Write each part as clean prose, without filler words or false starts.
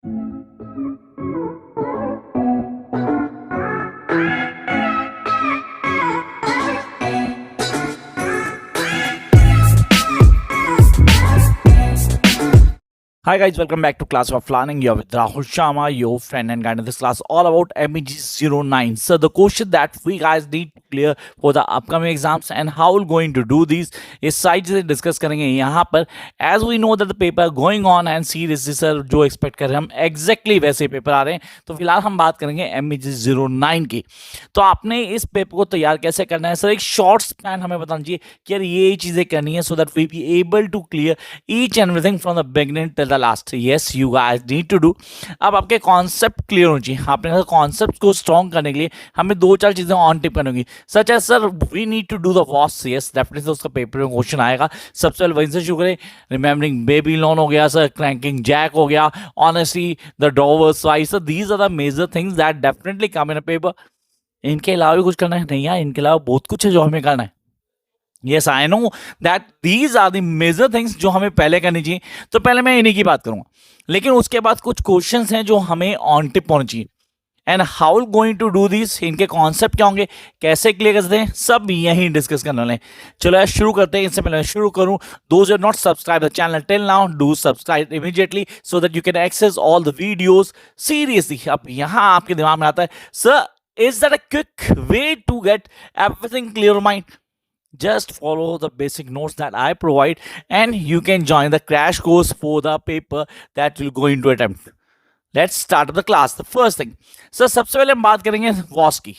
Hi guys, welcome back to Class of Learning. You're with Rahul Sharma, your friend and guide in this class all about MEG09. So the question that we guys need to clear for the upcoming exams and how we're going to do these is सारी चीज़ें discuss करेंगे यहाँ पर. As we know that the paper going on and seriously sir जो expect कर रहे हैं हम exactly वैसे पेपर आ रहे हैं. तो फिलहाल हम बात करेंगे MEG09 की. तो आपने इस पेपर को तैयार कैसे करना है सर? एक शॉर्ट स्पैन हमें बताना चाहिए कि यार ये चीज़ें करनी है so that we be able to clear each and everything from the beginning till the last. Yes you guys need to do. अब आपके कॉन्सेप्ट क्लियर होने चाहिए. आपने कॉन्सेप्ट को स्ट्रॉन्ग करने के लिए हमें दो चार चीज़ें ऑन टिप करनी होगी. सच है sir we need to do the was. Yes definitely उसका पेपर में क्वेश्चन आएगा. सबसे पहले वहीं से शुरू करें. रिमेंबरिंग बेबी लोन हो गया सर, क्रैंकिंग जैक हो गया, honestly the drawers wise. Sir these are the major things that definitely come in a paper. इनके अलावा भी कुछ करना है नहीं यार, इनके अलावा बहुत कुछ है जो हमें करना है. Yes I know that these are the major things जो हमें पहले करनी चाहिए. तो पहले मैं इन्हीं की बात करूंगा, लेकिन उसके बाद कुछ क्वेश्चंस हैं जो हमें ऑन टिप होने चाहिए. And how going to do this, इनके कॉन्सेप्ट क्या होंगे, कैसे क्लियर करते हैं, सब यहीं डिस्कस करने वाले हैं. चलो यार शुरू करते हैं. इससे पहले मैं शुरू करूं, those are not subscribe the channel till now, do subscribe immediately so that you can access all the videos. Seriously अब यहाँ आपके दिमाग में आता है sir is that a quick way to get everything clear in mind? Just follow the basic notes that I provide and you can join the crash course for the paper that you're going to attempt. Let's start the class. The first thing, so सबसे पहले हम बात करेंगे was की.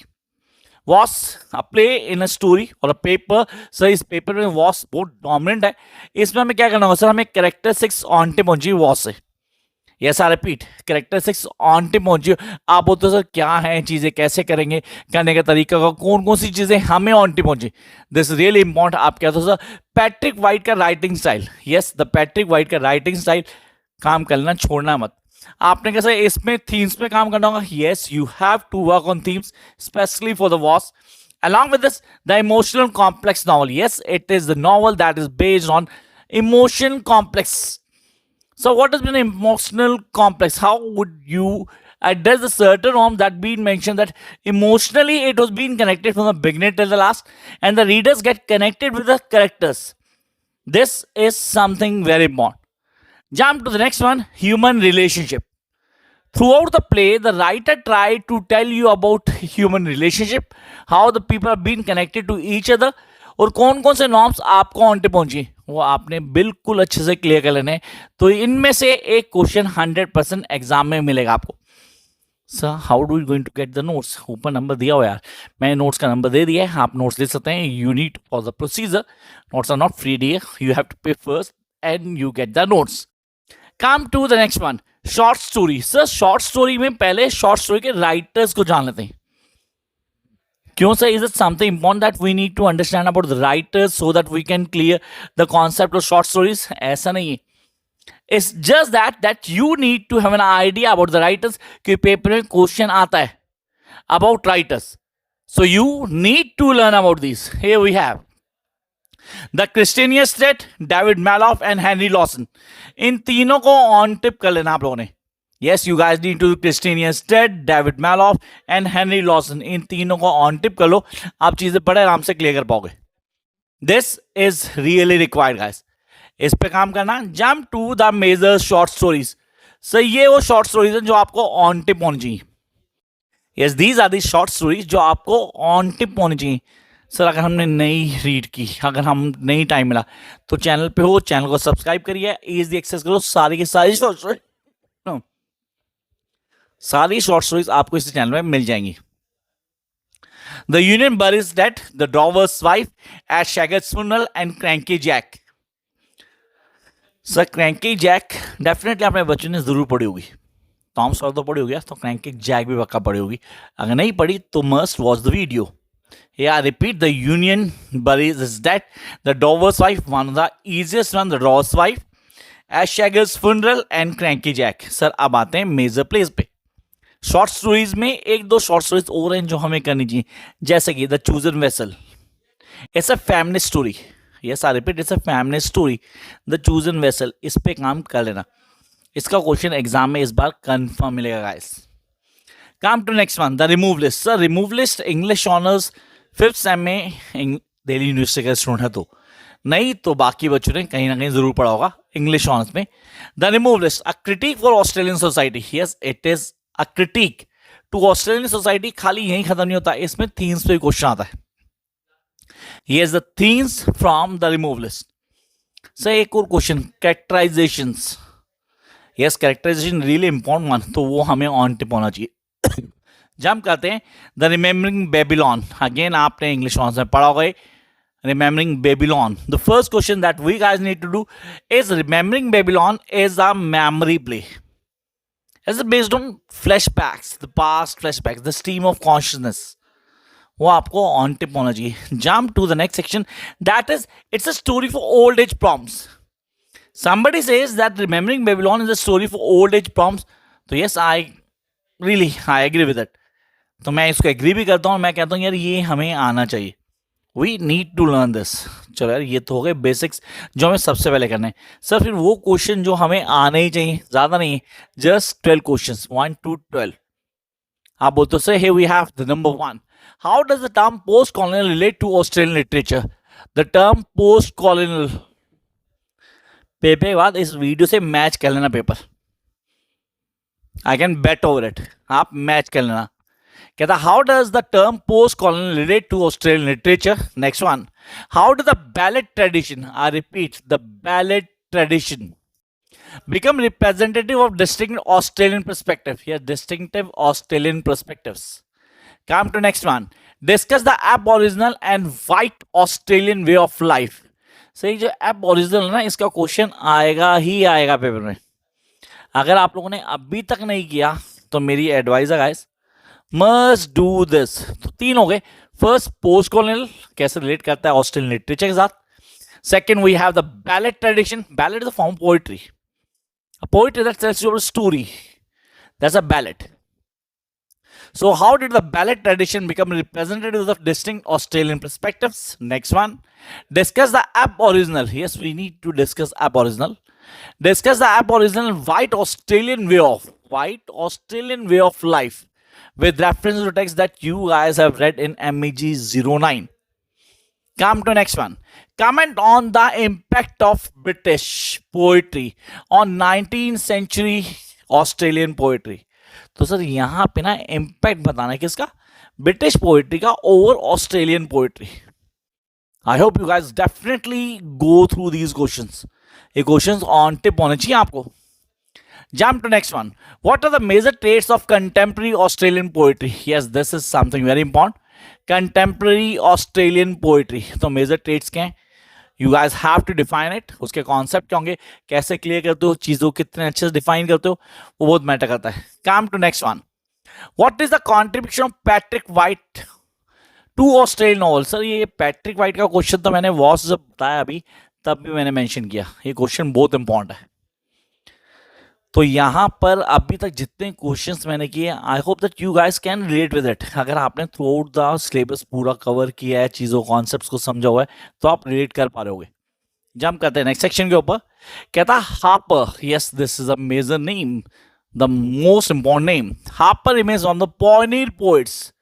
was a play in a story or a paper. Sir इस paper में was बहुत dominant है. इसमें हमें क्या करना होगा सर? हमें कैरेक्टरिस्टिक्स ऑन टिप पहुंची was से. Yes I repeat, characteristics on tip पहुंची. आप बोलते हो सर क्या है चीज़ें, कैसे करेंगे, करने का तरीका का, कौन कौन सी चीज़ें हमें ऑन टिप पहुंची. This really important. आप कहते हो सर पैट्रिक वाइट का writing style. Yes the Patrick white का राइटिंग स्टाइल काम करना छोड़ना मत. आपने कैसे इसमें थीम्स पे काम करना होगा. Yes you have to work on themes specially for the was. along with this the emotional complex novel. Yes it is the novel that is based on emotion complex. So what has been emotional complex? How would you address the certain norm that been mentioned that emotionally it was being connected from the beginning till the last and the readers get connected with the characters? This is something very important. Jump to the next one, human relationship. Throughout the play, the writer tried to tell you about human relationship, how the people have been connected to each other, और कौन कौन से norms आपको on tip पहुंची वो आपने बिल्कुल अच्छे से क्लियर कर लेने. तो इनमें से एक क्वेश्चन 100% एग्जाम में मिलेगा आपको. Sir how do you going to get the notes? ऊपर नंबर दिया हुआ यार, मैंने नोट्स का नंबर दे दिया है, आप नोट्स ले सकते हैं. You need for the procedure. Notes are not free D, you have to pay first and you get the notes. Come to the next one, short story. Sir short story में पहले short story के writers को जान लेते हैं. क्यों sir? Is it something important that we need to understand about the writers so that we can clear the concept of short stories? ऐसा नहीं है. It's just that you need to have an idea about the writers. कि paper में question आता है about writers, so you need to learn about this. Here we have the Christina Stead, David Malouf and Henry Lawson. इन तीनों को on tip कर लेना आप लोगों ने. Yes, you guys need to Christina Stead, David Maloff and Henry Lawson. इन तीनों को ऑन टिप कर लो, आप चीज़ें बड़े आराम से क्लियर कर पाओगे. This is really required guys. इस पे काम करना. Jump to the major short stories. Sir ये वो शॉर्ट स्टोरीज हैं जो आपको ऑन टिप होनी चाहिए. Yes, these are the short stories जो आपको ऑन टिप होनी चाहिए. सर अगर हमने नहीं रीड की, अगर हम नहीं टाइम मिला तो चैनल पे हो, चैनल को सब्सक्राइब करिए, इजी एक्सेस करो. सारी की सारी शॉर्ट स्टोरी, सारी शॉर्ट स्टोरीज आपको इस चैनल में मिल जाएंगी. The union buries dead, the drover's wife, at Shagger's funeral and cranky Jack. Sir cranky Jack definitely अपने बच्चों ने जरूर पढ़ी होगी. टॉम सॉयर तो पढ़ी होगी, तो क्रैंकी जैक भी पक्का पढ़ी होगी. अगर नहीं पढ़ी तो must watch the video. Yeah, repeat, the union buries is that the Dover's wife, one of the easiest one, the Ross wife, Ash Shagger's funeral and Cranky Jack. Sir अब आते हैं मेजर प्लेस पे. Short stories में एक दो short stories और हैं जो हमें करनी चाहिए, जैसे कि the chosen vessel. It's a family story. Yes I repeat, it's a family story. The chosen vessel, इस पे काम कर लेना. इसका क्वेश्चन एग्जाम में इस बार कंफर्म मिलेगा guys. Come to next one, the remove list. Sir remove list English honours 5th sem में दिल्ली यूनिवर्सिटी का स्टूडेंट है तो नहीं, तो बाकी बच्चों ने कहीं ना कहीं जरूर पढ़ा होगा इंग्लिश ऑनर्स में। The remove list, a critic for Australian society. Yes it is a critic to Australian society. खाली यही खत्म नहीं होता, इसमें थीम्स पे क्वेश्चन आता है। Yes, the themes from the remove list. Sir एक और question, characterisations. Yes characterisation really important one, तो वो हमें ऑन टिप होना चाहिए। जंप करते हैं, द रिमेम्बरिंग बेबीलोन। अगेन आपने इंग्लिश ऑनर्स में पढ़ा होगा remembering Babylon. The first question that we guys need to do is remembering Babylon is a memory play. Is it based on flashbacks, the past flashbacks, the stream of consciousness? वो आपको on tip होना चाहिए। Jump to the next section, that is it's a story for old age prompts. somebody says that remembering Babylon is a story for old age prompts, तो yes I agree with it। तो मैं इसको agree भी करता हूँ, मैं कहता हूँ यार ये हमें आना चाहिए, we need to learn this. चलो यार ये तो हो गए बेसिक्स जो हमें सबसे पहले करने हैं। सर फिर वो क्वेश्चन जो हमें आने ही चाहिए, ज़्यादा नहीं है, जस्ट 12 क्वेश्चन 1 to 12। आप बोलते हो sir here we have the number 1, how does the term post colonial relate to Australian literature? The term post colonial, paper के बाद इस वीडियो से मैच कर लेना paper, I can bet over it, आप मैच कर लेना। कहता how does the term post colonial relate to Australian literature. Next one, how does the ballad tradition, I repeat the ballad tradition, become representative of distinct Australian perspective? Here, distinctive Australian perspectives. Come to next one. Discuss the Aboriginal and white Australian way of life. सही, जो Aboriginal ना इसका question आएगा ही आएगा paper में। अगर आप लोगों ने अभी तक नहीं किया तो मेरी एडवाइस है गाइस, मस्ट डू दिस। तो 3 हो गए। फर्स्ट, पोस्ट कॉलोनियल कैसे रिलेट करता है ऑस्ट्रेलियन लिटरेचर के साथ। Second, we have the ballad tradition. Ballad is a form poetry, a poetry that tells you a story, that's a ballad. So how did the ballad tradition become representative of distinct Australian perspectives? Next one, discuss the Aboriginal. Yes, we need to discuss Aboriginal. Discuss the Aboriginal white Australian way of life with reference to text that you guys have read in MEG 09. Come to next one. Comment on the impact of British poetry on 19th century Australian poetry. तो sir यहाँ पे ना impact बताना है किसका, British poetry का over Australian poetry. I hope you guys definitely go through these questions, ये questions on tip होने चाहिए आपको। Jump to next one. What are the major traits of contemporary Australian poetry? Yes, this is something very important. Contemporary Australian poetry. तो major trades क्या हैं? You guys have to define it. उसके concept क्या होंगे, कैसे clear करते हो चीज़ों, कितने अच्छे से डिफाइन करते हो, वो बहुत मैटर करता है। Come to next one. What is the contribution of Patrick White to Australian novel? Sir ये पैट्रिक वाइट का क्वेश्चन तो मैंने वॉस जब बताया अभी तब भी मैंने मेंशन किया, ये क्वेश्चन बहुत इंपॉर्टेंट है। तो यहाँ पर अभी तक जितने क्वेश्चंस मैंने किए, I hope that you guys can relate with it. अगर आपने थ्रू आउट द सिलेबस पूरा कवर किया है, चीज़ों कॉन्सेप्ट्स को समझा हुआ है, तो आप रिलेट कर पा रहे होगे। जंप करते हैं नेक्स्ट सेक्शन के ऊपर। कहता Harper, yes this is a major name, the most important name. Harper remains one of the pioneer poets.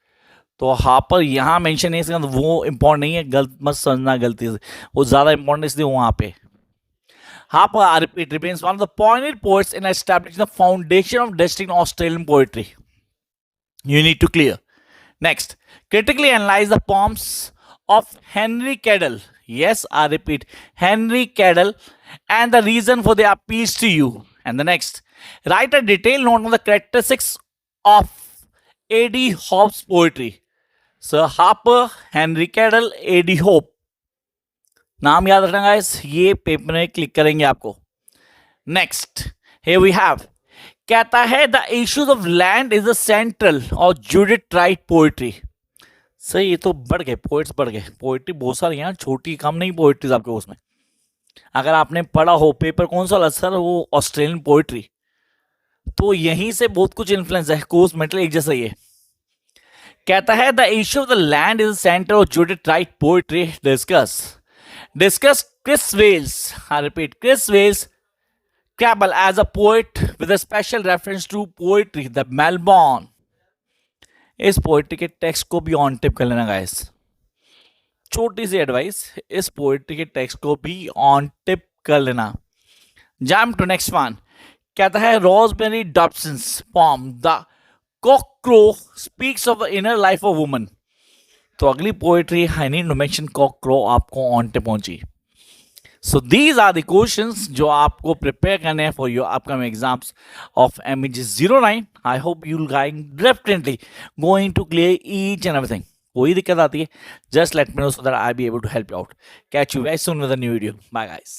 तो हार्पर यहाँ मेंशन नहीं, इसका वो इंपॉर्टेंट नहीं है, गलत मत समझना गलती से, वो ज़्यादा इंपॉर्टेंट इसलिए वहाँ पे। Harper, I repeat, remains one of the pioneer poets in establishing the foundation of distinct Australian poetry. You need to clear. Next, critically analyze the poems of Henry Cadell. Yes, I repeat, Henry Cadell, and the reason for their appeals to you. And the next, write a detailed note on the characteristics of A.D. Hope's poetry. Sir Harper, Henry Cadell, A.D. Hope. नाम याद रखना guys, ये paper में click करेंगे आपको। Next, here we have, कहता है the issues of land is the central और जूडिथ राइट पोएट्री। सही, ये तो बढ़ गए, पोएट्स बढ़ गए, पोएट्री बहुत सारी यहाँ छोटी कम नहीं पोएट्रीज आपके उसमें। अगर आपने पढ़ा हो पेपर कौन सा सर, वो ऑस्ट्रेलियन पोएट्री, तो यहीं से बहुत कुछ इन्फ्लुएंस है, कोर्स मेटेरियल एक जैसा ही है। कहता है the issue of the land is the centre of Judith write poetry. Discuss Chris Wales. I repeat, Chris Cabell as a poet with a special reference to poetry, the Melbourne. इस poetry के text को भी on tip कर लेना guys. छोटी सी advice, इस poetry के टेक्स्ट को भी ऑन टिप कर लेना. Jump to next one. कहता है Rosemary Dobson's poem the cockcrow speaks of the inner life of woman. तो अगली poetry I need to mention cockcrow आपको ऑन टिप पहुंची. So these are the questions जो आपको प्रिपेयर करने हैं for your upcoming exams of MEG 09. I hope you'll guys definitely going to clear each and everything. कोई दिक्कत आती है just let me know so that I'll be able to help you out. Catch you very soon with a new video. Bye guys.